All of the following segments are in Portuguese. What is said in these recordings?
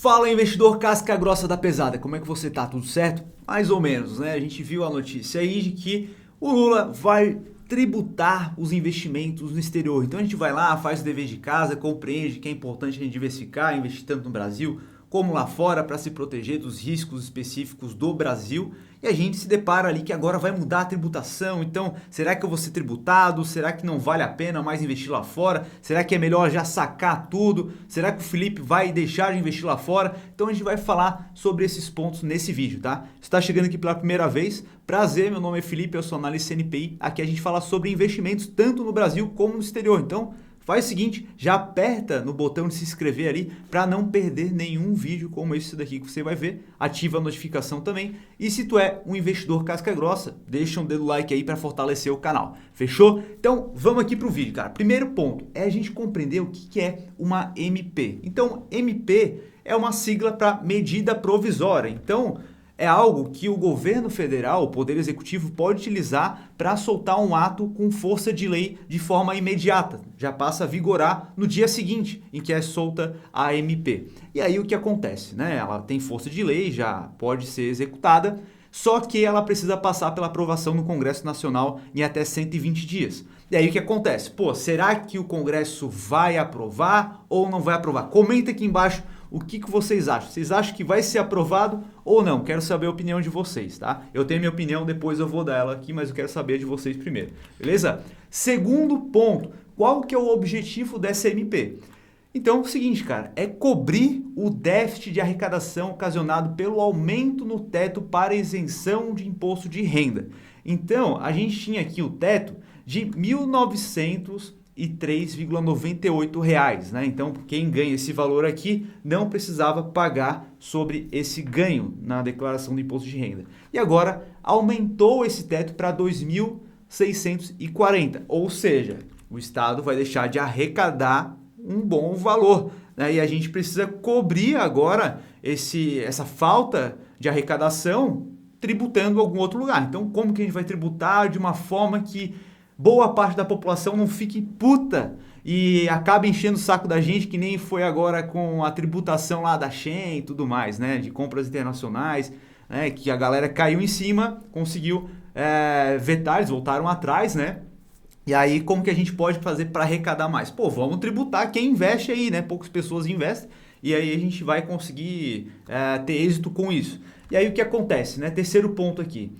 Fala, investidor casca grossa da pesada, como é que você tá? Tudo certo? Mais ou menos, né? A gente viu a notícia aí de que o Lula vai tributar os investimentos no exterior. Então a gente vai lá, faz o dever de casa, compreende que é importante a gente diversificar, investir tanto no Brasil como lá fora para se proteger dos riscos específicos do Brasil. E a gente se depara ali que agora vai mudar a tributação. Então, será que eu vou ser tributado? Será que não vale a pena mais investir lá fora? Será que é melhor já sacar tudo? Será que o Felipe vai deixar de investir lá fora? Então a gente vai falar sobre esses pontos nesse vídeo, tá? Se está chegando aqui pela primeira vez, prazer, meu nome é Felipe, eu sou analista CNPI. Aqui a gente fala sobre investimentos tanto no Brasil como no exterior. Então, faz o seguinte, já aperta no botão de se inscrever ali para não perder nenhum vídeo como esse daqui que você vai ver. Ativa a notificação também. E se tu é um investidor casca grossa, deixa um dedo like aí para fortalecer o canal. Fechou? Então vamos aqui para o vídeo, cara. Primeiro ponto é a gente compreender o que é uma MP. Então MP é uma sigla para medida provisória. Então é algo que o governo federal, o Poder Executivo, pode utilizar para soltar um ato com força de lei de forma imediata. Já passa a vigorar no dia seguinte em que é solta a MP. E aí o que acontece, né? Ela tem força de lei, já pode ser executada, só que ela precisa passar pela aprovação no Congresso Nacional em até 120 dias. E aí o que acontece? Pô, será que o Congresso vai aprovar ou não vai aprovar? Comenta aqui embaixo o que vocês acham. Vocês acham que vai ser aprovado ou não? Quero saber a opinião de vocês, tá? Eu tenho minha opinião, depois eu vou dar ela aqui, mas eu quero saber de vocês primeiro, beleza? Segundo ponto, qual que é o objetivo dessa MP? Então é o seguinte, cara, é cobrir o déficit de arrecadação ocasionado pelo aumento no teto para isenção de imposto de renda. Então, a gente tinha aqui o teto de R$ 1.903,98, né? Então, quem ganha esse valor aqui não precisava pagar sobre esse ganho na declaração do imposto de renda. E agora aumentou esse teto para 2.640, ou seja, o Estado vai deixar de arrecadar um bom valor, né? E a gente precisa cobrir agora essa falta de arrecadação tributando em algum outro lugar. Então, como que a gente vai tributar de uma forma que boa parte da população não fique puta e acaba enchendo o saco da gente, que nem foi agora com a tributação lá da Shein e tudo mais, né? De compras internacionais, né? Que a galera caiu em cima, conseguiu vetar, eles voltaram atrás, né? E aí, como que a gente pode fazer para arrecadar mais? Pô, vamos tributar quem investe aí, né? Poucas pessoas investem e aí a gente vai conseguir ter êxito com isso. E aí o que acontece, né? Terceiro ponto aqui.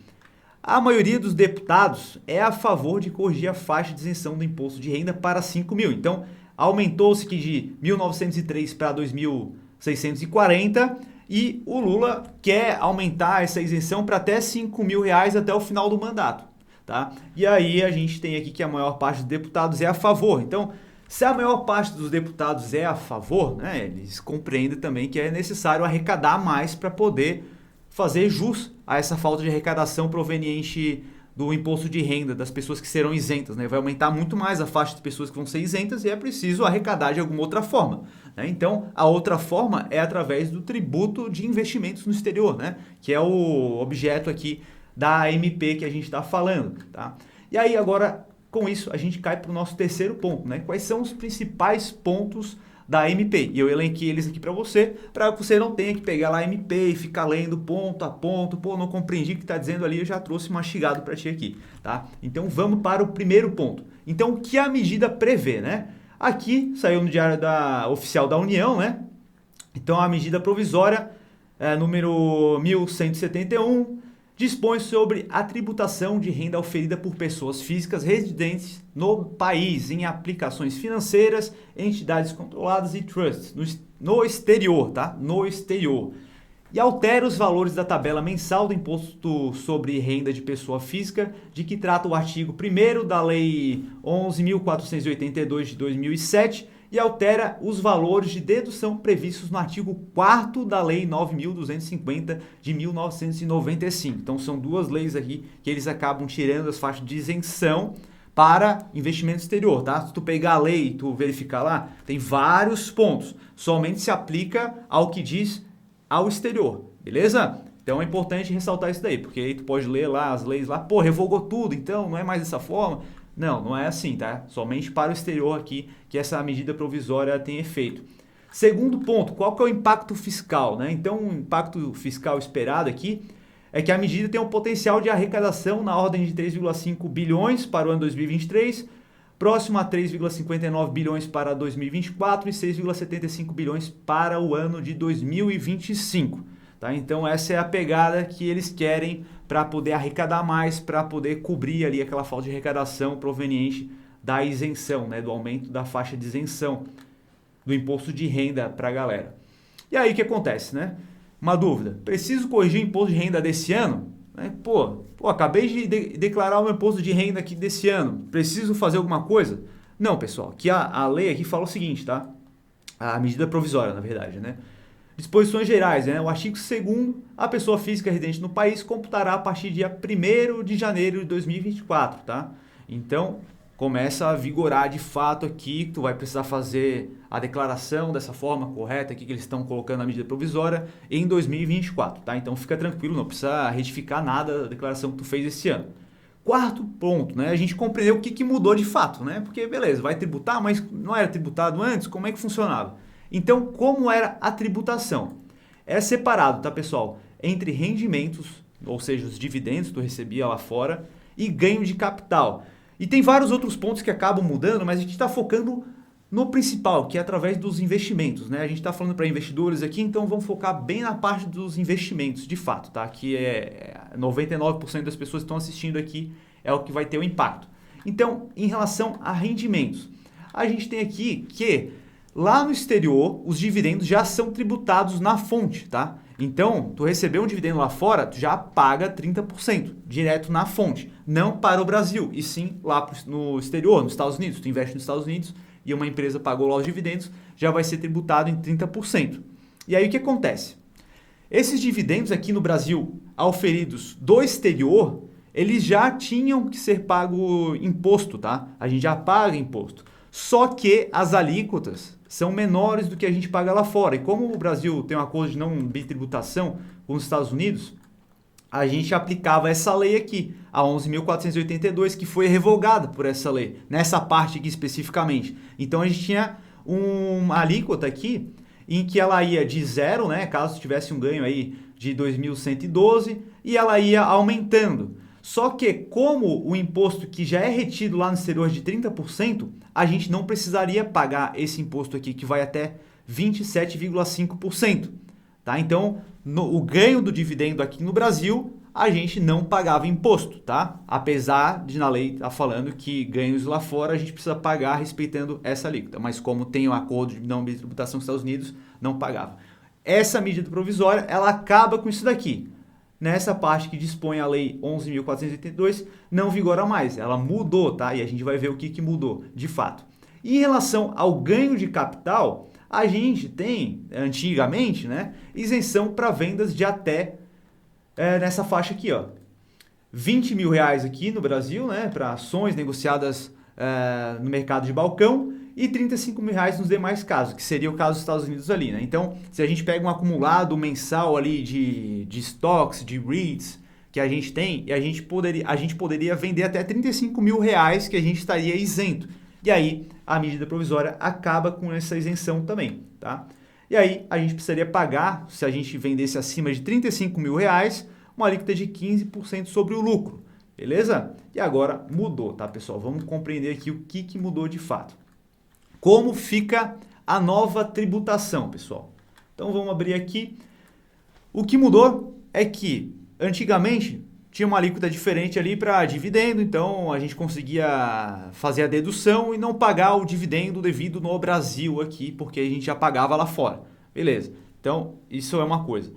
A maioria dos deputados é a favor de corrigir a faixa de isenção do imposto de renda para 5 mil. Então, aumentou-se aqui de 1.903 para 2.640 e o Lula quer aumentar essa isenção para até 5 mil reais até o final do mandato, tá? E aí a gente tem aqui que a maior parte dos deputados é a favor. Então, se a maior parte dos deputados é a favor, né, eles compreendem também que é necessário arrecadar mais para poder fazer jus a essa falta de arrecadação proveniente do imposto de renda das pessoas que serão isentas, né? Vai aumentar muito mais a faixa de pessoas que vão ser isentas e é preciso arrecadar de alguma outra forma, né? Então, a outra forma é através do tributo de investimentos no exterior, né? Que é o objeto aqui da MP que a gente está falando, tá? E aí agora, com isso, a gente cai para o nosso terceiro ponto, né? Quais são os principais pontos da MP? E eu elenquei eles aqui para você não tenha que pegar lá a MP e ficar lendo ponto a ponto. Pô, não compreendi o que está dizendo ali, eu já trouxe mastigado para ti aqui, tá? Então vamos para o primeiro ponto. Então o que a medida prevê, né? Aqui saiu no Diário Oficial da União, né? Então a medida provisória, número 1171, dispõe sobre a tributação de renda oferida por pessoas físicas residentes no país em aplicações financeiras, entidades controladas e trusts no exterior, tá? No exterior. E altera os valores da tabela mensal do imposto sobre renda de pessoa física, de que trata o artigo 1º da Lei 11.482 de 2007, e altera os valores de dedução previstos no artigo 4º da Lei 9.250 de 1995. Então são duas leis aqui que eles acabam tirando as faixas de isenção para investimento exterior, tá? Se tu pegar a lei e tu verificar lá, tem vários pontos. Somente se aplica ao que diz ao exterior, beleza? Então é importante ressaltar isso daí, porque aí tu pode ler lá as leis lá, pô, revogou tudo, então não é mais dessa forma. Não, não é assim, tá? Somente para o exterior aqui que essa medida provisória tem efeito. Segundo ponto, qual que é o impacto fiscal, né? Então, o impacto fiscal esperado aqui é que a medida tem um potencial de arrecadação na ordem de 3,5 bilhões para o ano 2023, próximo a 3,59 bilhões para 2024 e 6,75 bilhões para o ano de 2025. Tá? Então essa é a pegada que eles querem para poder arrecadar mais, para poder cobrir ali aquela falta de arrecadação proveniente da isenção, né? Do aumento da faixa de isenção do imposto de renda para a galera. E aí o que acontece, né? Uma dúvida, preciso corrigir o imposto de renda desse ano? Pô, acabei de declarar o meu imposto de renda aqui desse ano, preciso fazer alguma coisa? Não, pessoal, que a lei aqui fala o seguinte, tá? A medida provisória, na verdade, né? Disposições gerais, né? O artigo 2º, a pessoa física residente no país computará a partir do dia 1º de janeiro de 2024, tá? Então, começa a vigorar de fato aqui, tu vai precisar fazer a declaração dessa forma correta aqui que eles estão colocando a medida provisória em 2024, tá? Então fica tranquilo, não precisa retificar nada da declaração que tu fez esse ano. Quarto ponto, né? A gente compreendeu o que mudou de fato, né? Porque beleza, vai tributar, mas não era tributado antes? Como é que funcionava? Então, como era a tributação? É separado, tá, pessoal? Entre rendimentos, ou seja, os dividendos que tu recebia lá fora, e ganho de capital. E tem vários outros pontos que acabam mudando, mas a gente está focando no principal, que é através dos investimentos, né? A gente está falando para investidores aqui, então vamos focar bem na parte dos investimentos, de fato, tá? Que é 99% das pessoas que estão assistindo aqui é o que vai ter o impacto. Então, em relação a rendimentos, a gente tem aqui que lá no exterior os dividendos já são tributados na fonte, tá? Então, tu recebeu um dividendo lá fora, tu já paga 30% direto na fonte. Não para o Brasil, e sim lá no exterior, nos Estados Unidos. Tu investe nos Estados Unidos e uma empresa pagou lá os dividendos, já vai ser tributado em 30%. E aí o que acontece? Esses dividendos aqui no Brasil, auferidos do exterior, eles já tinham que ser pago imposto, tá? A gente já paga imposto. Só que as alíquotas são menores do que a gente paga lá fora. E como o Brasil tem um acordo de não bitributação com os Estados Unidos, a gente aplicava essa lei aqui, a 11.482, que foi revogada por essa lei, nessa parte aqui especificamente. Então a gente tinha uma alíquota aqui em que ela ia de zero, né, caso tivesse um ganho aí de 2.112, e ela ia aumentando. Só que como o imposto que já é retido lá no exterior de 30%, a gente não precisaria pagar esse imposto aqui, que vai até 27,5%. Tá? Então, o ganho do dividendo aqui no Brasil, a gente não pagava imposto, tá? Apesar de na lei estar falando que ganhos lá fora a gente precisa pagar respeitando essa alíquota. Mas como tem um acordo de não tributação com os Estados Unidos, não pagava. Essa medida provisória, ela acaba com isso daqui. Nessa parte que dispõe a lei 11.482, não vigora mais. Ela mudou, tá? E a gente vai ver o que mudou de fato. E em relação ao ganho de capital, a gente tem, antigamente, né, isenção para vendas de até nessa faixa aqui, ó, 20 mil reais aqui no Brasil, né, para ações negociadas no mercado de balcão, e 35 mil reais nos demais casos, que seria o caso dos Estados Unidos ali, né? Então, se a gente pega um acumulado mensal ali de stocks, de REITs, que a gente tem, e a gente poderia vender até 35 mil reais que a gente estaria isento. E aí, a medida provisória acaba com essa isenção também, tá? E aí, a gente precisaria pagar, se a gente vendesse acima de 35 mil reais, uma alíquota de 15% sobre o lucro, beleza? E agora mudou, tá, pessoal? Vamos compreender aqui o que mudou de fato. Como fica a nova tributação, pessoal? Então, vamos abrir aqui. O que mudou é que, antigamente, tinha uma alíquota diferente ali para dividendo, então a gente conseguia fazer a dedução e não pagar o dividendo devido no Brasil aqui, porque a gente já pagava lá fora. Beleza, então isso é uma coisa.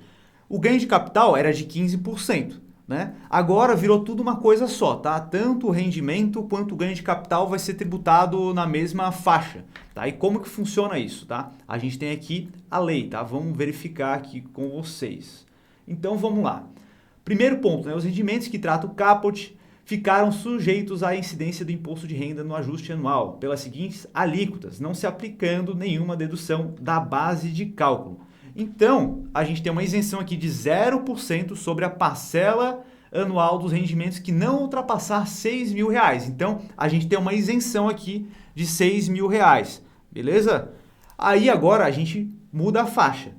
O ganho de capital era de 15%, né? Agora virou tudo uma coisa só, tá? Tanto o rendimento quanto o ganho de capital vai ser tributado na mesma faixa, tá? E como que funciona isso, tá? A gente tem aqui a lei, tá? Vamos verificar aqui com vocês. Então vamos lá. Primeiro ponto, né? Os rendimentos que trata o caput ficaram sujeitos à incidência do imposto de renda no ajuste anual, pelas seguintes alíquotas, não se aplicando nenhuma dedução da base de cálculo. Então, a gente tem uma isenção aqui de 0% sobre a parcela anual dos rendimentos que não ultrapassar 6 mil reais. Então, a gente tem uma isenção aqui de 6 mil reais, beleza? Aí agora a gente muda a faixa.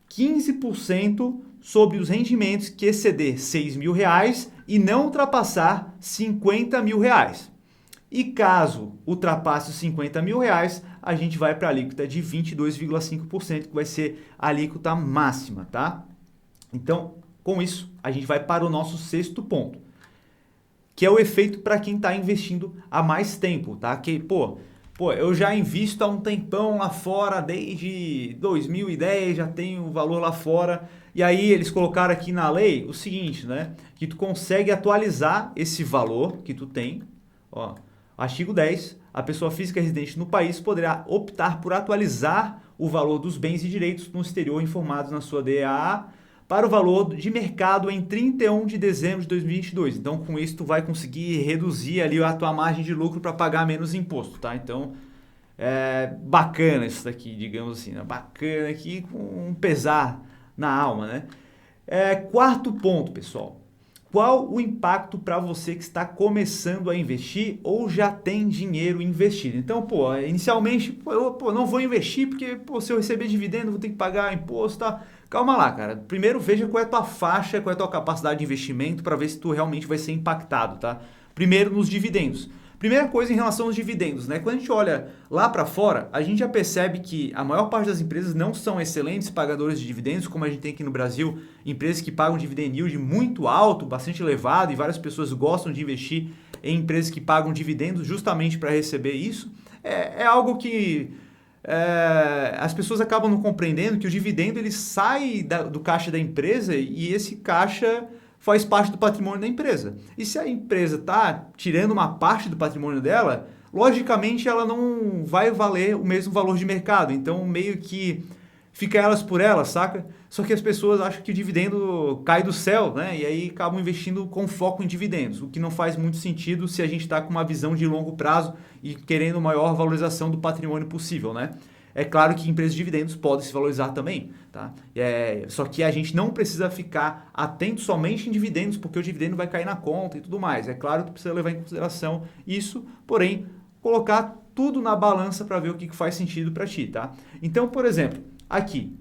15% sobre os rendimentos que exceder R$ 6.000 e não ultrapassar R$ 50.000. E caso ultrapasse os R$ 50.000, a gente vai para a alíquota de 22,5%, que vai ser a alíquota máxima, tá? Então, com isso, a gente vai para o nosso sexto ponto, que é o efeito para quem está investindo há mais tempo, tá? Que, pô, eu já invisto há um tempão lá fora, desde 2010, já tenho valor lá fora. E aí eles colocaram aqui na lei o seguinte, né? Que tu consegue atualizar esse valor que tu tem, ó. Artigo 10. A pessoa física residente no país poderá optar por atualizar o valor dos bens e direitos no exterior informados na sua DAA para o valor de mercado em 31 de dezembro de 2022. Então, com isso, tu vai conseguir reduzir ali a tua margem de lucro para pagar menos imposto, tá? Então, é bacana isso daqui, digamos assim, né? Bacana aqui com um pesar na alma, né? Quarto ponto, pessoal. Qual o impacto para você que está começando a investir ou já tem dinheiro investido? Então, inicialmente, eu não vou investir porque, se eu receber dividendo, vou ter que pagar imposto, tá? Calma lá, cara. Primeiro veja qual é a tua faixa, qual é a tua capacidade de investimento para ver se tu realmente vai ser impactado, tá? Primeiro nos dividendos. Primeira coisa em relação aos dividendos, né? Quando a gente olha lá para fora, a gente já percebe que a maior parte das empresas não são excelentes pagadores de dividendos, como a gente tem aqui no Brasil, empresas que pagam dividend yield muito alto, bastante elevado, e várias pessoas gostam de investir em empresas que pagam dividendos justamente para receber isso. É algo que as pessoas acabam não compreendendo, que o dividendo ele sai do caixa da empresa e esse caixa faz parte do patrimônio da empresa. E se a empresa está tirando uma parte do patrimônio dela, logicamente ela não vai valer o mesmo valor de mercado. Então, meio que fica elas por elas, saca? Só que as pessoas acham que o dividendo cai do céu, né? E aí acabam investindo com foco em dividendos, o que não faz muito sentido se a gente está com uma visão de longo prazo e querendo maior valorização do patrimônio possível, né? É claro que empresas de dividendos podem se valorizar também, tá? Só que a gente não precisa ficar atento somente em dividendos, porque o dividendo vai cair na conta e tudo mais. É claro que precisa levar em consideração isso, porém, colocar tudo na balança para ver o que faz sentido para ti, tá? Então, por exemplo, aqui,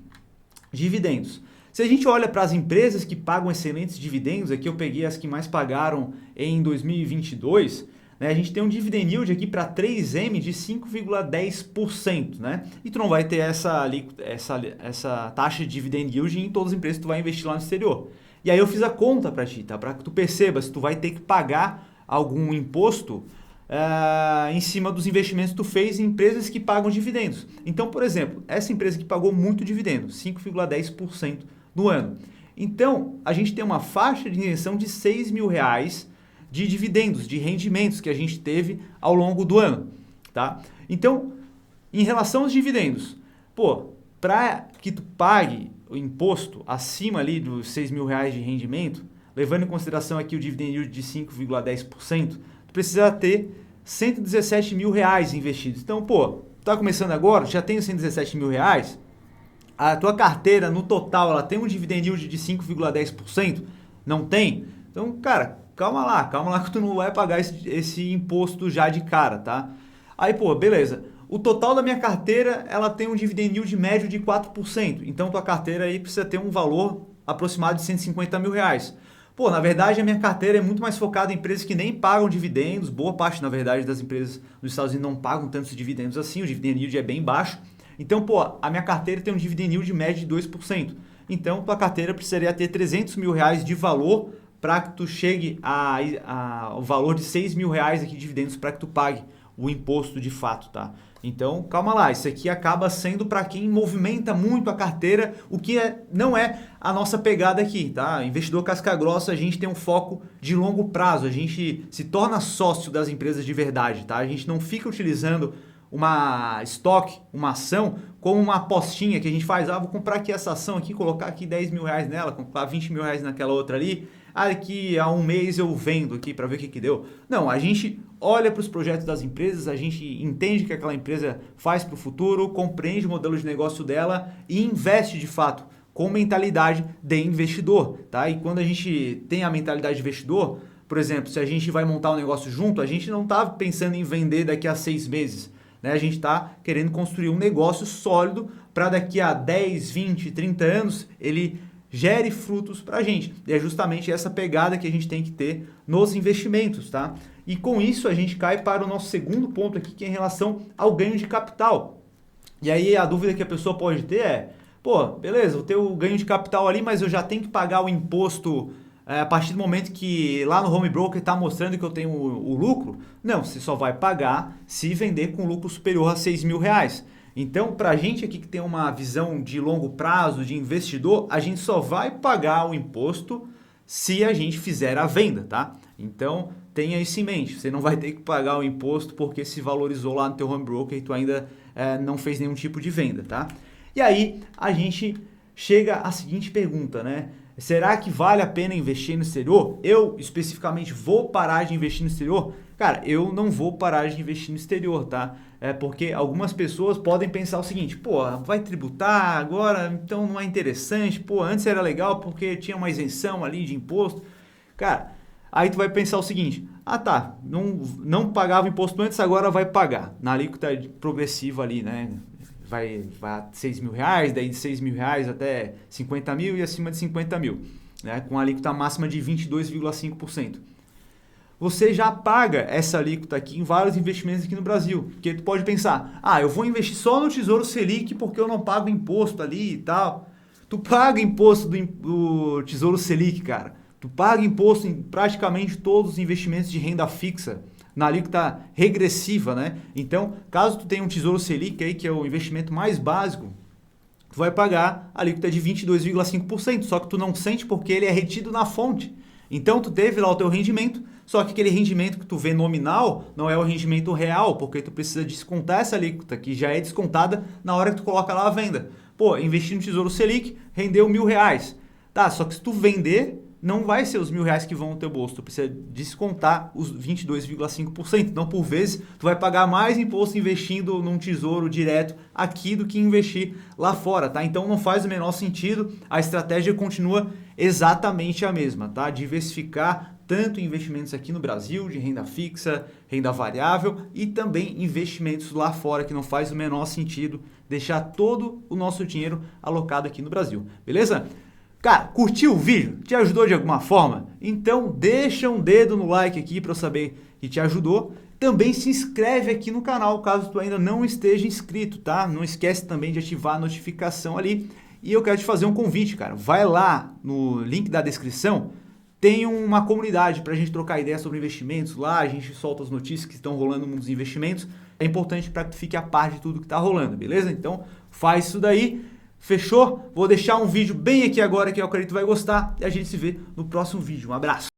dividendos. Se a gente olha para as empresas que pagam excelentes dividendos, aqui eu peguei as que mais pagaram em 2022, né? A gente tem um dividend yield aqui para 3M de 5,10%, né? E tu não vai ter essa taxa de dividend yield em todas as empresas que tu vai investir lá no exterior. E aí eu fiz a conta para ti, tá? Para que tu perceba se tu vai ter que pagar algum imposto em cima dos investimentos que tu fez em empresas que pagam dividendos. Então, por exemplo, essa empresa que pagou muito dividendo, 5,10% no ano. Então, a gente tem uma faixa de isenção de R$ 6.000 de dividendos, de rendimentos que a gente teve ao longo do ano, tá? Então, em relação aos dividendos, para que tu pague o imposto acima ali dos R$ 6.000 de rendimento, levando em consideração aqui o dividend yield de 5,10%, tu precisa ter R$ 117.000 investidos. Então, tá começando agora, já tem os R$ 117.000, a tua carteira no total, ela tem um dividend yield de 5,10%? Não tem? Então, cara, calma lá que tu não vai pagar esse imposto já de cara, tá? Aí, beleza. O total da minha carteira, ela tem um dividend yield médio de 4%. Então, tua carteira aí precisa ter um valor aproximado de R$ 150.000. Na verdade, a minha carteira é muito mais focada em empresas que nem pagam dividendos. Boa parte, na verdade, das empresas nos Estados Unidos não pagam tantos dividendos assim. O dividend yield é bem baixo. Então, a minha carteira tem um dividend yield médio de 2%. Então, tua carteira precisaria ter R$ 300.000 de valor para que tu chegue ao valor de R$ 6.000 aqui de dividendos para que tu pague o imposto de fato, tá? Então, calma lá, isso aqui acaba sendo para quem movimenta muito a carteira, o que não é a nossa pegada aqui, tá? Investidor casca grossa, a gente tem um foco de longo prazo, a gente se torna sócio das empresas de verdade, tá? A gente não fica utilizando uma estoque, uma ação, como uma apostinha que a gente faz, vou comprar aqui essa ação aqui, colocar aqui R$ 10.000 nela, comprar R$ 20.000 naquela outra ali, daqui a um mês eu vendo aqui para ver o que deu. Não, a gente olha para os projetos das empresas, a gente entende o que aquela empresa faz para o futuro, compreende o modelo de negócio dela e investe de fato com mentalidade de investidor, tá? E quando a gente tem a mentalidade de investidor, por exemplo, se a gente vai montar um negócio junto, a gente não está pensando em vender daqui a 6 meses. né? A gente está querendo construir um negócio sólido para daqui a 10, 20, 30 anos ele gere frutos para a gente. E é justamente essa pegada que a gente tem que ter nos investimentos, tá? E com isso a gente cai para o nosso segundo ponto aqui, que é em relação ao ganho de capital. E aí a dúvida que a pessoa pode ter é, pô, beleza, vou ter o ganho de capital ali, mas eu já tenho que pagar o imposto a partir do momento que lá no home broker está mostrando que eu tenho o lucro? Não, você só vai pagar se vender com lucro superior a R$6.000. Então, para a gente aqui que tem uma visão de longo prazo, de investidor, a gente só vai pagar o imposto se a gente fizer a venda, tá? Então, tenha isso em mente. Você não vai ter que pagar o imposto porque se valorizou lá no teu home broker e tu ainda não fez nenhum tipo de venda, tá? E aí, a gente chega à seguinte pergunta, né? Será que vale a pena investir no exterior? Eu, especificamente, vou parar de investir no exterior? Cara, eu não vou parar de investir no exterior, tá? Porque algumas pessoas podem pensar o seguinte, pô, vai tributar agora, então não é interessante, pô, antes era legal porque tinha uma isenção ali de imposto. Cara, aí tu vai pensar o seguinte, tá, não pagava imposto antes, agora vai pagar, na alíquota progressiva ali, né? Vai a R$6.000, daí de R$6.000 até 50 mil e acima de 50 mil, né? Com a alíquota máxima de 22,5%. Você já paga essa alíquota aqui em vários investimentos aqui no Brasil. Porque tu pode pensar, eu vou investir só no Tesouro Selic porque eu não pago imposto ali e tal. Tu paga imposto do Tesouro Selic, cara. Tu paga imposto em praticamente todos os investimentos de renda fixa, na alíquota regressiva, né? Então, caso tu tenha um Tesouro Selic aí, que é o investimento mais básico, tu vai pagar a alíquota de 22,5%, só que tu não sente porque ele é retido na fonte. Então, tu teve lá o teu rendimento, só que aquele rendimento que tu vê nominal não é o rendimento real, porque tu precisa descontar essa alíquota, que já é descontada na hora que tu coloca lá a venda. Pô, investir no Tesouro Selic, rendeu R$1.000. Tá, só que se tu vender, não vai ser os R$1.000 que vão no teu bolso, tu precisa descontar os 22,5%. Então, por vezes, tu vai pagar mais imposto investindo num tesouro direto aqui do que investir lá fora, tá? Então, não faz o menor sentido, a estratégia continua exatamente a mesma, tá? Diversificar tanto investimentos aqui no Brasil, de renda fixa, renda variável e também investimentos lá fora, que não faz o menor sentido deixar todo o nosso dinheiro alocado aqui no Brasil, beleza? Cara, curtiu o vídeo? Te ajudou de alguma forma? Então deixa um dedo no like aqui para eu saber que te ajudou. Também se inscreve aqui no canal caso tu ainda não esteja inscrito, tá? Não esquece também de ativar a notificação ali. E eu quero te fazer um convite, cara. Vai lá no link da descrição, tem uma comunidade para a gente trocar ideias sobre investimentos. Lá a gente solta as notícias que estão rolando no mundo dos investimentos. É importante para que tu fique a par de tudo que está rolando, beleza? Então faz isso daí. Fechou? Vou deixar um vídeo bem aqui agora que eu acredito que vai gostar e a gente se vê no próximo vídeo. Um abraço!